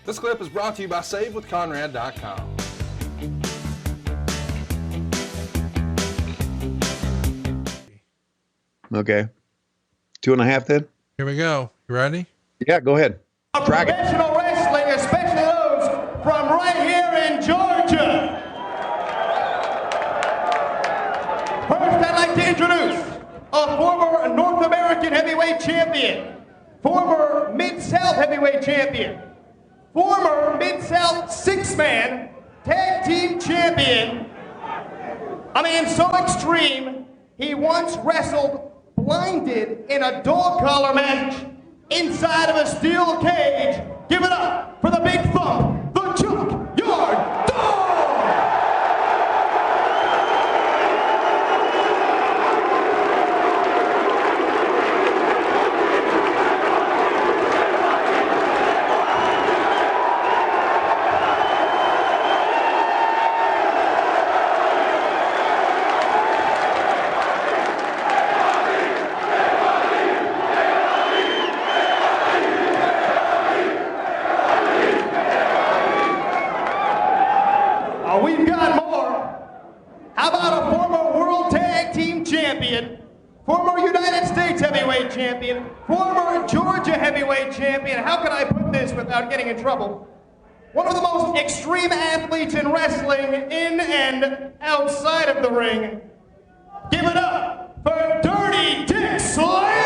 This clip is brought to you by SaveWithConrad.com. Okay. 2.5 then? Here we go. You ready? Yeah, go ahead. Drag it. Professional wrestling, especially those from right here in Georgia. First, I'd like to introduce a former North American heavyweight champion, former Mid-South heavyweight champion, former Mid-South six-man tag team champion, a man so extreme, he once wrestled blinded in a dog collar match inside of a steel cage. Give it up for the big thump, the Junkyard Dog! We've got more. How about a former World Tag Team Champion, former United States Heavyweight Champion, former Georgia Heavyweight Champion? How can I put this without getting in trouble? One of the most extreme athletes in wrestling in and outside of the ring. Give it up for Dirty Dick Slater!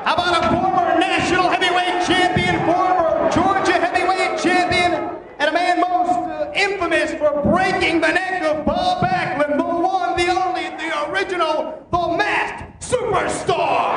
How about a former national heavyweight champion, former Georgia heavyweight champion, and a man most infamous for breaking the neck of Bob Backlund, the one, the only, the original, the masked superstar!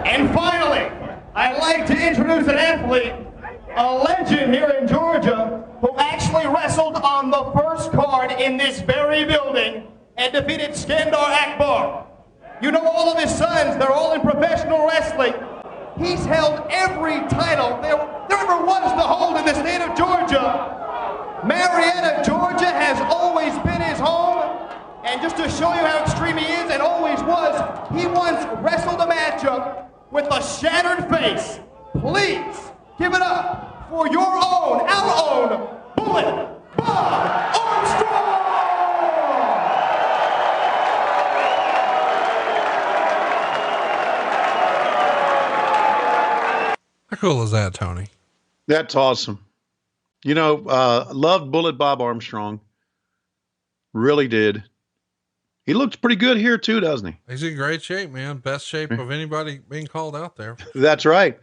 And finally, I'd like to introduce an athlete, a legend here in Georgia, who actually wrestled on the first card in this very building and defeated Skandar Akbar. You know all of his sons, they're all in professional wrestling. He's held every title there ever was to hold in the state of Georgia. Marietta, Georgia has always been his home. And just to show you how extreme he is and always was, he once wrestled a matchup with a shattered face. Please give it up for your own, our own, Bullet Bob Armstrong! How cool is that, Tony? That's awesome. You know, loved Bullet Bob Armstrong. Really did. He looks pretty good here too, doesn't he? He's in great shape, man. Best shape of anybody being called out there. That's right.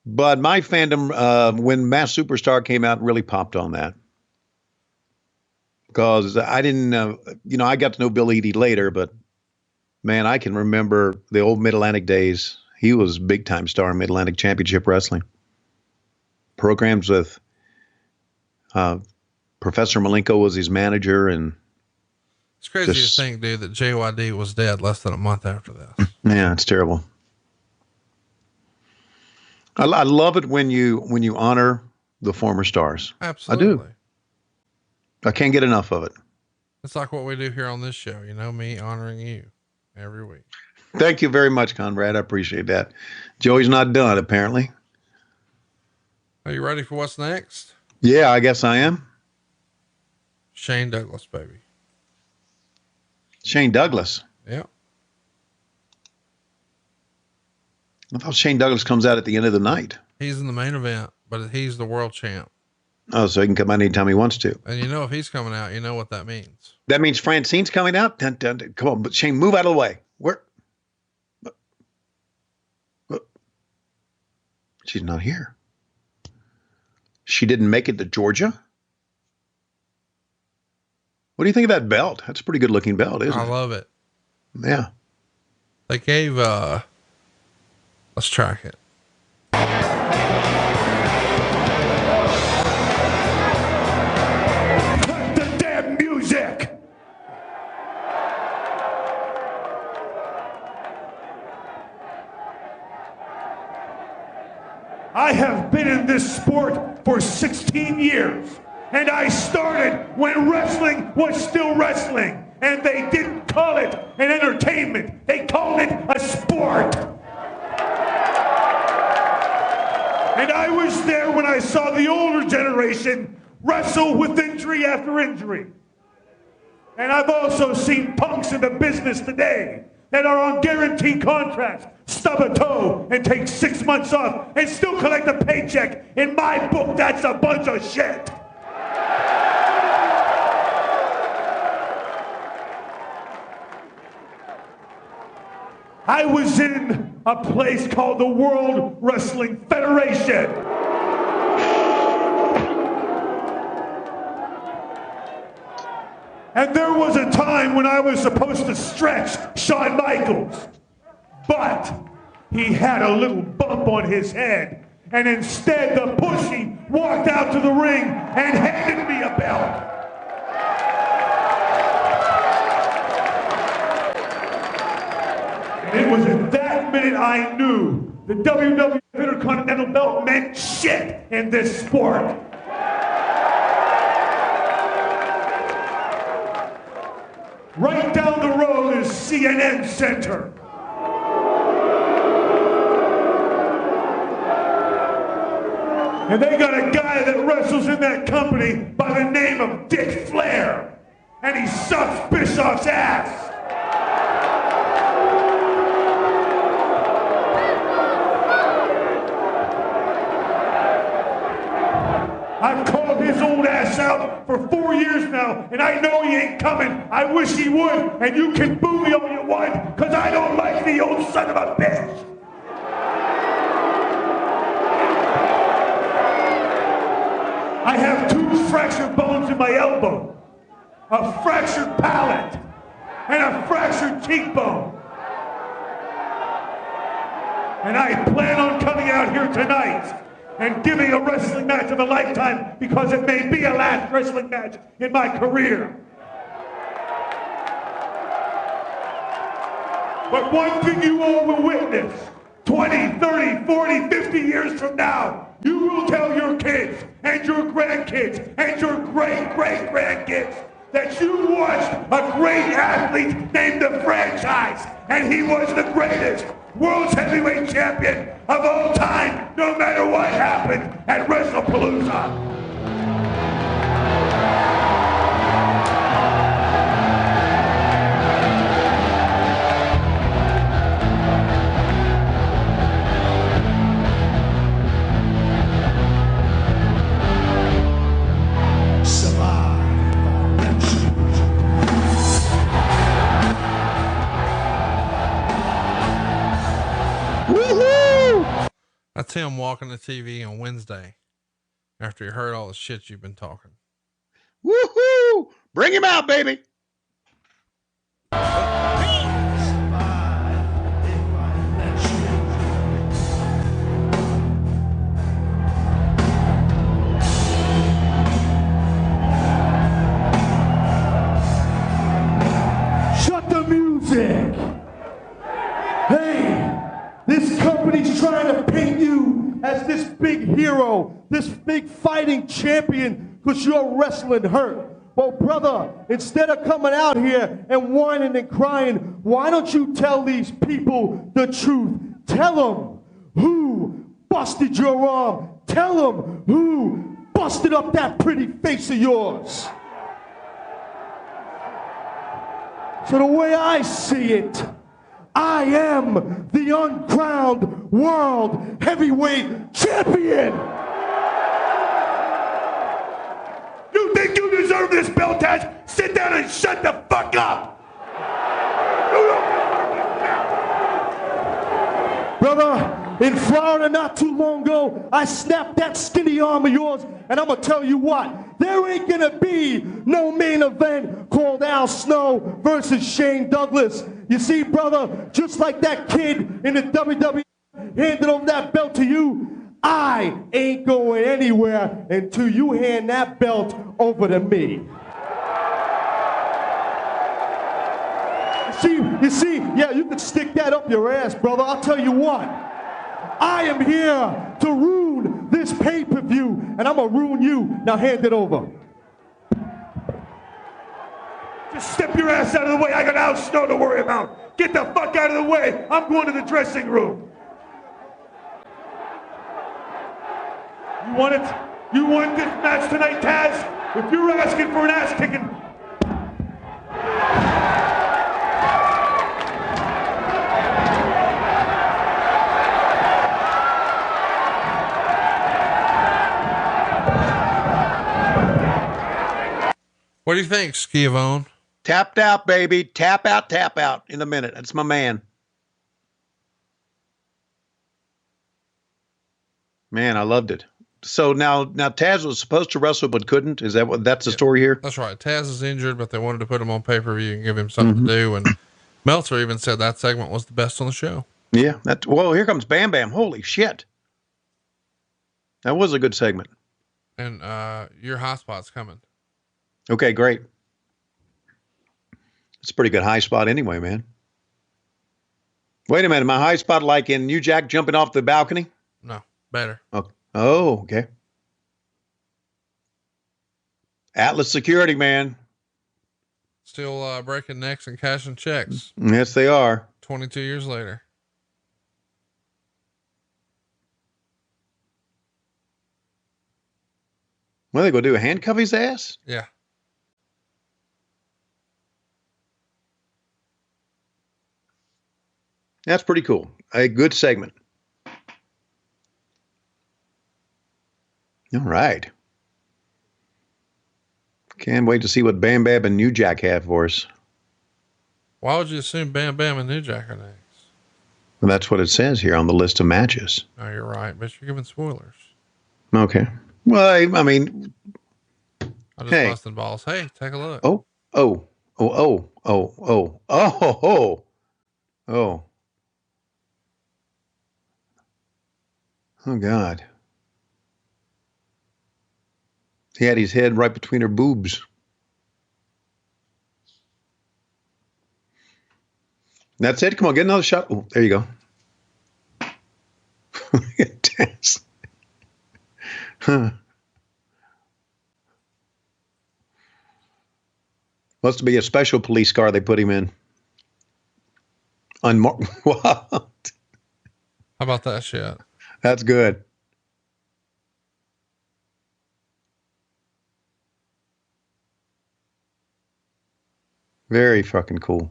But my fandom, when Mass Superstar came out, really popped on that. Because I didn't, I got to know Bill Eadie later, but man, I can remember the old Mid-Atlantic days. He was a big-time star in Mid-Atlantic Championship Wrestling. Programs with Professor Malenko was his manager, and it's crazy to think, dude, that JYD was dead less than a month after this. Yeah, it's terrible. I love it when you honor the former stars. Absolutely. I do. I can't get enough of it. It's like what we do here on this show, me honoring you every week. Thank you very much, Conrad. I appreciate that. Joey's not done, apparently. Are you ready for what's next? Yeah, I guess I am. Shane Douglas, baby. Shane Douglas. Yeah. I thought Shane Douglas comes out at the end of the night. He's in the main event, but he's the world champ. Oh, so he can come out anytime he wants to. And if he's coming out, you know what that means. That means Francine's coming out? Dun, dun, dun. Come on, but Shane, move out of the way. Where? She's not here. She didn't make it to Georgia? What do you think of that belt? That's a pretty good looking belt, isn't it? I love it. Yeah. They gave, let's track it. Cut the damn music! I have been in this sport for 16 years, and I started when wrestling was still wrestling, and they didn't call it an entertainment, they called it a sport. And I was there when I saw the older generation wrestle with injury after injury. And I've also seen punks in the business today that are on guaranteed contracts, stub a toe and take 6 months off and still collect a paycheck. In my book, that's a bunch of shit. I was in a place called the World Wrestling Federation. And there was a time when I was supposed to stretch Shawn Michaels, but he had a little bump on his head, and instead the pussy walked out to the ring and handed me a belt. And it was at that minute I knew the WWF Intercontinental Belt meant shit in this sport. Right down the road is CNN Center. And they got a guy that wrestles in that company by the name of Dick Flair. And he sucks Bischoff's ass. I've called his old ass out for 4 years now, and I know he ain't coming. I wish he would, and you can boo me all you want, because I don't like the old son of a bitch. I have 2 fractured bones in my elbow, a fractured palate, and a fractured cheekbone. And I plan on coming out here tonight and giving a wrestling match of a lifetime, because it may be a last wrestling match in my career. But one thing you all will witness, 20, 30, 40, 50 years from now, you will tell your kids and your grandkids and your great-great-grandkids that you watched a great athlete named The Franchise, and he was the greatest world's heavyweight champion of all time, no matter what happened at WrestlePalooza. That's him walking the TV on Wednesday after he heard all the shit you've been talking. Woohoo! Bring him out, baby. Shut the music! Hey! This company's trying to paint you as this big hero, this big fighting champion, because you're wrestling hurt. Well, brother, instead of coming out here and whining and crying, why don't you tell these people the truth? Tell them who busted your arm. Tell them who busted up that pretty face of yours. So the way I see it, I am the uncrowned world heavyweight champion. You think you deserve this belt, Taz? Sit down and shut the fuck up. Brother, in Florida not too long ago, I snapped that skinny arm of yours, and I'm gonna tell you what, there ain't gonna be no main event called Al Snow versus Shane Douglas. You see, brother, just like that kid in the WWE handed over that belt to you, I ain't going anywhere until you hand that belt over to me. You see, yeah, you can stick that up your ass, brother. I'll tell you what. I am here to ruin this pay-per-view, and I'm gonna ruin you. Now hand it over. Just step your ass out of the way. I got Al Snow to worry about. Get the fuck out of the way. I'm going to the dressing room. You want it? You want this match tonight, Taz? If you're asking for an ass kicking, What do you think, Schiavone? Tapped out, baby. Tap out in a minute. That's my man. Man, I loved it. So now Taz was supposed to wrestle but couldn't. Is that's the story here? That's right. Taz is injured, but they wanted to put him on pay-per-view and give him something to do. And Meltzer even said that segment was the best on the show. Yeah. Whoa, here comes Bam Bam. Holy shit. That was a good segment. And your high spot's coming. Okay, great. It's a pretty good high spot anyway, man. Wait a minute. My high spot like in New Jack jumping off the balcony? No, better. Oh, okay. Atlas Security, man. Still breaking necks and cashing checks. Yes, they are. 22 years later. What are they going to do? Handcuff his ass? Yeah. That's pretty cool. A good segment. All right. Can't wait to see what Bam Bam and New Jack have for us. Why would you assume Bam Bam and New Jack are next? Well, that's what it says here on the list of matches. Oh, you're right, but you're giving spoilers. Okay. Well, I mean, I just busted balls. Hey, take a look. Oh. Oh, God. He had his head right between her boobs. That's it. Come on, get another shot. Oh, there you go. Taz. Huh. Must be a special police car they put him in. Unmarked. What? How about that shit? That's good. Very fucking cool.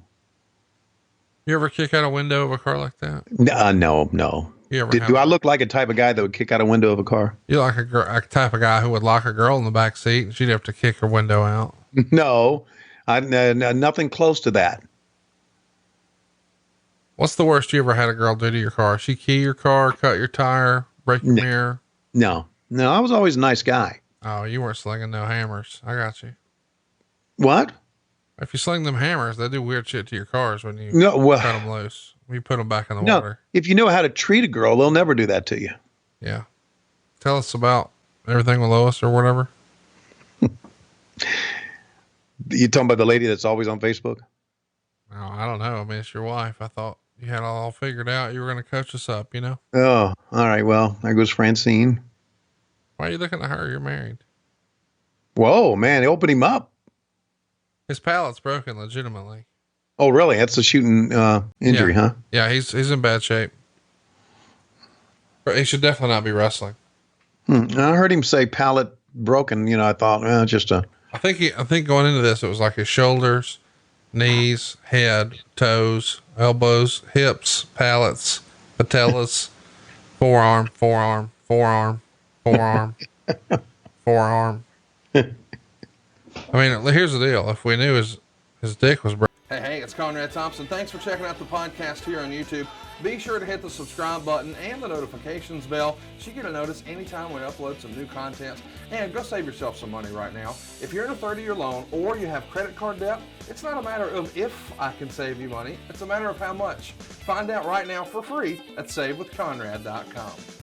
You ever kick out a window of a car like that? No. You ever Do I look like a type of guy that would kick out a window of a car? You're like a type of guy who would lock a girl in the back seat and she'd have to kick her window out. No, nothing close to that. What's the worst you ever had a girl do to your car? She key your car, cut your tire, break your mirror? No, I was always a nice guy. Oh, you weren't slinging no hammers. I got you. What? If you sling them hammers, they do weird shit to your cars when you cut them loose. You put them back in the water. If you know how to treat a girl, they'll never do that to you. Yeah. Tell us about everything with Lois or whatever. You talking about the lady that's always on Facebook? Oh, I don't know. I mean, it's your wife. I thought you had it all figured out. You were going to coach us up, you know? Oh, all right. Well, there goes Francine. Why are you looking at her? You're married. Whoa, man. They opened him up. His pallet's broken legitimately. Oh, really? That's a shooting injury, huh? Yeah, he's in bad shape. But he should definitely not be wrestling. I heard him say pallet broken. You know, I thought, just a. I think going into this, it was like his shoulders, knees, head, toes, elbows, hips, palates, patellas, forearm, forearm, forearm, forearm, forearm. I mean, here's the deal. If we knew his dick was Hey, it's Conrad Thompson. Thanks for checking out the podcast here on YouTube. Be sure to hit the subscribe button and the notifications bell so you get a notice anytime we upload some new content. And go save yourself some money right now. If you're in a 30-year loan or you have credit card debt, it's not a matter of if I can save you money. It's a matter of how much. Find out right now for free at SaveWithConrad.com.